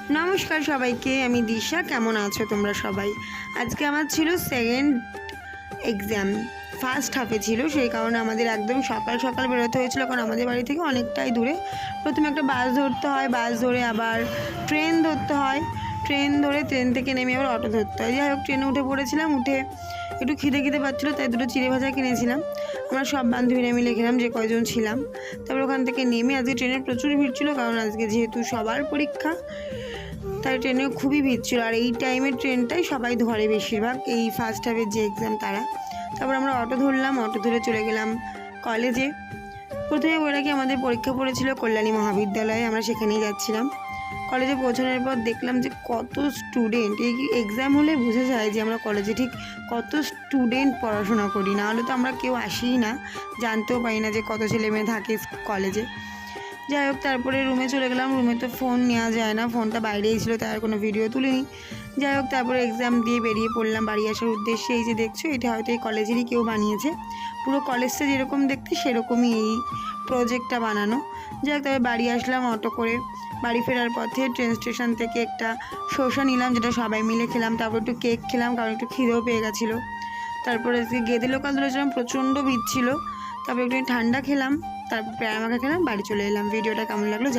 नमस्कार सबाइके आमी दिशा केमन आछो तोमरा सबाई। आज के आमार छिलो सेकेंड एग्जाम फार्स्ट हाफे छिलो सेई कारणे आमादेर एकदम सकाल सकाल बेरोते हयेछिलो कारण आमादेर बाड़ी थेके अनेकटाई दूरे। प्रथमे एकटा बास धरते हय, बास धरे आबार ट्रेन धरते हय, ट्रेन धरे ट्रेन थेके नेमे आबार अटो धरते हय। যাই হোক ট্রেনে उठे पड़ेছিলাম, उठे একটু খিদে খিদে পাচ্ছিলো তাই দুটো চিড়ে ভাজা কিনেছিলাম। আমরা সব বান্ধবীরা মিলে খেলাম যে কয়জন ছিলাম। তারপর ওখান থেকে নেমে আজকে ট্রেনের প্রচুর ভিড় ছিল কারণ আজকে যেহেতু সবার পরীক্ষা তাই ট্রেনে খুবই ভিড় ছিল। আর এই টাইমের ট্রেনটাই সবাই ধরে বেশিরভাগ, এই ফার্স্ট হাফের যে এক্সাম তারা। তারপর আমরা অটো ধরলাম, অটো ধরে চলে গেলাম কলেজে। প্রথমে বলে রাখি আমাদের পরীক্ষা পড়েছিল কল্যাণী মহাবিদ্যালয়ে, আমরা সেখানেই যাচ্ছিলাম। কলেজে পৌঁছানোর পর দেখলাম যে কত স্টুডেন্ট, এই এক্সাম হলে বোঝা যায় যে আমরা কলেজে ঠিক কত স্টুডেন্ট পড়াশোনা করি, না হলে তো আমরা কেউ আসিই না, জানতেও পারি না যে কত ছেলে মেয়ে থাকে কলেজে। যাই হোক তারপরে রুমে চলে গেলাম। রুমে তো ফোন নেওয়া যায় না, ফোনটা বাইরেই ছিল, তাই আর কোনো ভিডিও তুলিনি। যাই হোক তারপরে এক্সাম দিয়ে বেরিয়ে পড়লাম বাড়ি আসার উদ্দেশ্যে। এই যে দেখছো এটা হয়তো এই কলেজেরই কেউ বানিয়েছে, পুরো কলেজটা যেরকম দেখতে সেরকমই এই প্রজেক্টটা বানানো। যাই হোক তবে বাড়ি আসলাম অটো করে। বাড়ি ফেরার পথে ট্রেন স্টেশন থেকে একটা শসা নিলাম, যেটা সবাই মিলে খেলাম। তারপর একটু কেক খেলাম কারণ একটু খিদেও পেয়ে গেছিলো। তারপরে গেদে লোকাল ধরেছিলাম, প্রচণ্ড ভিড় ছিল। তারপর একটু ঠান্ডা খেলাম, তারপর প্যারা মাখা খেলাম, বাড়ি চলে এলাম। ভিডিওটা কেমন লাগলো